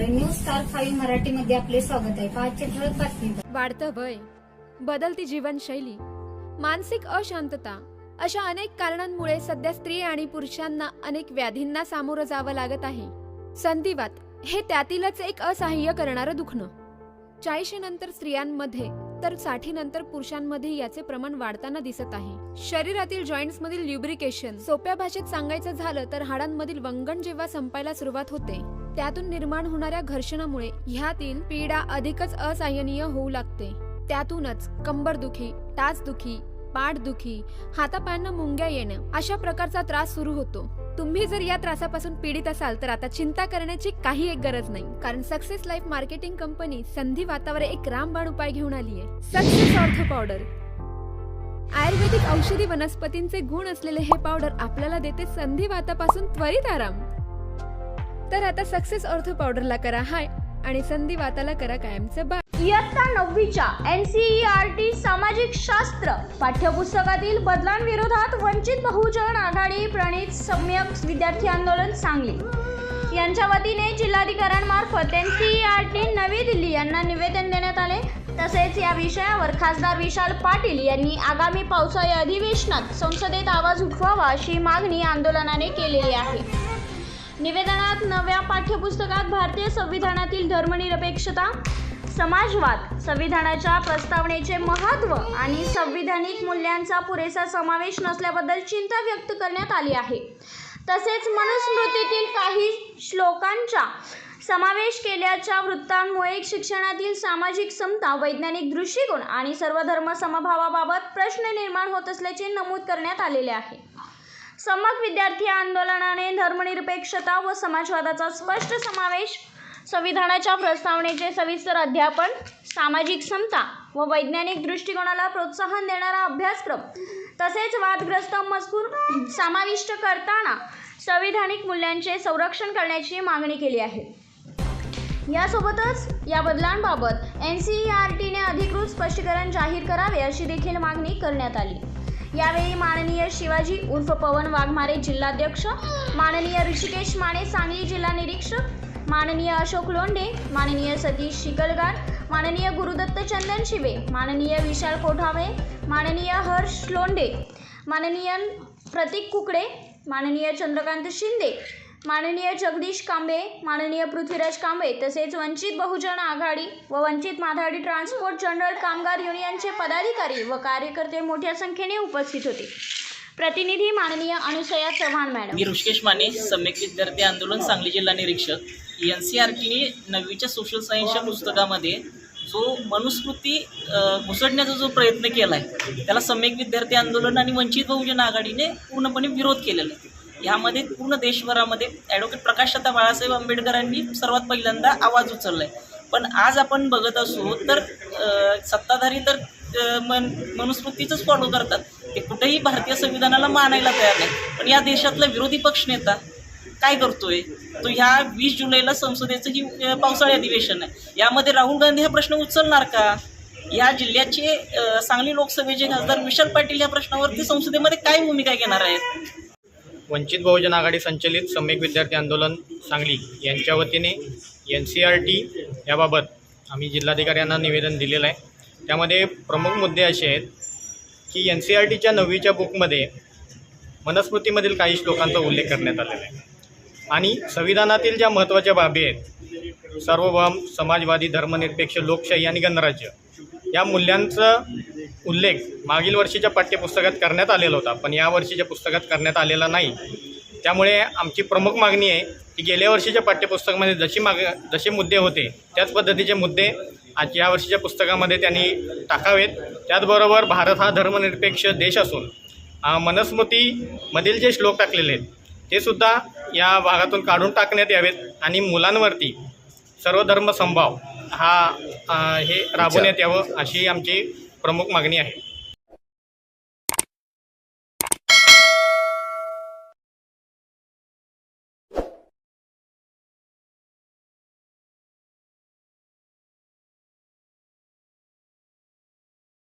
News star 5 मराठीमध्ये आपले स्वागत आहे. पाचशे ठळक बातमी. वाढतं वय, बदलती जीवनशैली, मानसिक अशांतता अशा अनेक कारणांमुळे सध्या स्त्री आणि पुरुषांना अनेक व्याधींना सामोरं जावं लागत आहे. संधिवात हे त्यातीलच एक असह्य करणारं दुखणं. 40 नंतर स्त्रियांमध्ये तर 60 नंतर पुरुषांमध्ये याचे प्रमाण वाढताना दिसत आहे. शरीरातील जॉईंट्स मधील ल्युब्रिकेशन, सोप्या भाषेत सांगायचं झालं तर हाडांमधील वंगण जेव्हा संपायला सुरुवात होते त्यातून निर्माण होणाऱ्या घर्षणामुळे ह्यातील पीडा अधिकच असह्यनीय होऊ लागते. त्यातूनच कंबरदुखी, टाचदुखी, पाठदुखी, हातापायांना मुंग्या येणं अशा प्रकारचा त्रास सुरू होतो. तुम्ही जर या त्रासापासून पीडित असाल तर आता चिंता करण्याची काही एक गरज नाही, कारण सक्सेस लाईफ मार्केटिंग कंपनी संधिवातावर एक रामबाण उपाय घेऊन आली आहे. Success ortho powder. आयुर्वेदिक औषधी वनस्पतींचे गुण असलेले हे पावडर आपल्याला देते संधिवातापासून त्वरित आराम. तर आता सक्सेस ऑर्थो पावडरला करा हाय आणि संधिवाताला करा कायमचं बाय. इयत्ता 9वीच्या NCERT सामाजिक शास्त्र पाठ्यपुस्तकातील बदलांविरोधात वंचित बहुजन आघाडी प्रणित सम्यक विद्यार्थी आंदोलन सांगली यांच्या वतीने जिल्हाधिकाऱ्यांमार्फत NCERT नवी दिल्ली यांना निवेदन देण्यात आले. तसेच या विषयावर खासदार विशाल पाटील यांनी आगामी पावसाळी अधिवेशनात संसदेत आवाज उठवावा अशी मागणी आंदोलनाने केलेली आहे. निवेदनात नव्या पाठ्यपुस्तकात भारतीय संविधानातील धर्मनिरपेक्षता, समाजवाद, संविधानाच्या प्रस्तावनेचे महत्त्व आणि संविधानिक मूल्यांचा पुरेसा समावेश नसल्याबद्दल चिंता व्यक्त करण्यात आली आहे. तसेच मनुस्मृतीतील काही श्लोकांचा समावेश केल्याच्या वृत्तांमुळे शिक्षणातील सामाजिक समता, वैज्ञानिक दृष्टिकोन आणि सर्वधर्म समभावाबाबत प्रश्न निर्माण होत असल्याचे नमूद करण्यात आलेले आहे. सम्यक विद्यार्थी आंदोलनाने धर्मनिरपेक्षता व समाजवादाचा स्पष्ट समावेश, संविधानाच्या प्रस्तावनेचे सविस्तर अध्यापन, सामाजिक समता व वैज्ञानिक दृष्टिकोनाला प्रोत्साहन देणारा अभ्यासक्रम तसेच वादग्रस्त मजकूर समाविष्ट करताना संविधानिक मूल्यांचे संरक्षण करण्याची मागणी केली आहे. यासोबतच या बदलांबाबत NCERTने अधिकृत स्पष्टीकरण जाहीर करावे अशी देखील मागणी करण्यात आली. यावेळी माननीय शिवाजी उर्फ पवन वाघमारे जिल्हाध्यक्ष, माननीय ऋषिकेश माने सांगली जिल्हा निरीक्षक, माननीय अशोक लोंढे, माननीय सतीश शिकलगार, माननीय गुरुदत्त चंदन शिवे, माननीय विशाल कोठावे, माननीय हर्ष लोंढे, माननीय प्रतीक कुकडे, माननीय चंद्रकांत शिंदे, माननीय जगदीश कांबे, माननीय पृथ्वीराज कांबे तसेच वंचित बहुजन आघाडी व वंचित माथाडी ट्रान्सपोर्ट जनरल कामगार युनियनचे पदाधिकारी व कार्यकर्ते मोठ्या संख्येने उपस्थित होते. प्रतिनिधी माननीय अनुसया चव्हाण मॅडम. मी ऋषिकेश माने, सम्यक विद्यार्थी आंदोलन सांगली जिल्हा निरीक्षक. NCERTने 9वीच्या सोशल सायन्सच्या पुस्तकामध्ये जो मनुस्मृती घुसडण्याचा जो प्रयत्न केला आहे त्याला सम्यक विद्यार्थी आंदोलन आणि वंचित बहुजन आघाडीने पूर्णपणे विरोध केलेला आहे. यामध्ये पूर्ण देशभरामध्ये ॲडव्होकेट प्रकाशलता बाळासाहेब आंबेडकरांनी सर्वात पहिल्यांदा आवाज उचलला आहे. पण आज आपण बघत असू तर सत्ताधारी तर मनुस्मृतीचंच फॉलो करतात, ते कुठेही भारतीय संविधानाला मानायला तयार नाही. पण या देशातला विरोधी पक्षनेता काय करतोय, तो ह्या 20 जुलैला संसदेचं ही पावसाळी अधिवेशन आहे, यामध्ये राहुल गांधी हा प्रश्न उचलणार का? या जिल्ह्याचे सांगली लोकसभेचे खासदार विशाल पाटील या प्रश्नावरती संसदेमध्ये काय भूमिका घेणार आहेत? वंचित बहुजन आघाडी संचलित सम्यक विद्यार्थी आंदोलन सांगली यांच्या वतीने NCERT याबाबत आम्ही जिल्हाधिकाऱ्यांना निवेदन दिलेलं आहे. त्यामध्ये प्रमुख मुद्दे असे आहेत की NCERTच्या 9वीच्या बुकमध्ये मनुस्मृतीमधील काही श्लोकांचा उल्लेख करण्यात आलेला आहे आणि संविधानातील ज्या महत्त्वाच्या बाबी आहेत, सार्वभौम, समाजवादी, धर्मनिरपेक्ष, लोकशाही आणि गणराज्य या मूल्यांचा उल्लेख मागील वर्षीच्या पाठ्यपुस्तकात करण्यात आलेला होता, पण या वर्षीच्या पुस्तकात करण्यात आलेला नाही. त्यामुळे आमची प्रमुख मागणी आहे की गेल्या वर्षीच्या पाठ्यपुस्तकामध्ये जसे मुद्दे होते त्याच पद्धतीचे मुद्दे आज या वर्षीच्या पुस्तकामध्ये त्यांनी टाकावेत. त्याचबरोबर भारत हा धर्मनिरपेक्ष देश असून मनुस्मृतीमधील जे श्लोक टाकलेले आहेत ते सुद्धा या भागातून काढून टाकण्यात यावेत आणि मुलांवरती सर्वधर्म समभाव हे राबवण्यात यावं अशी आमची प्रमुख मागणी आहे.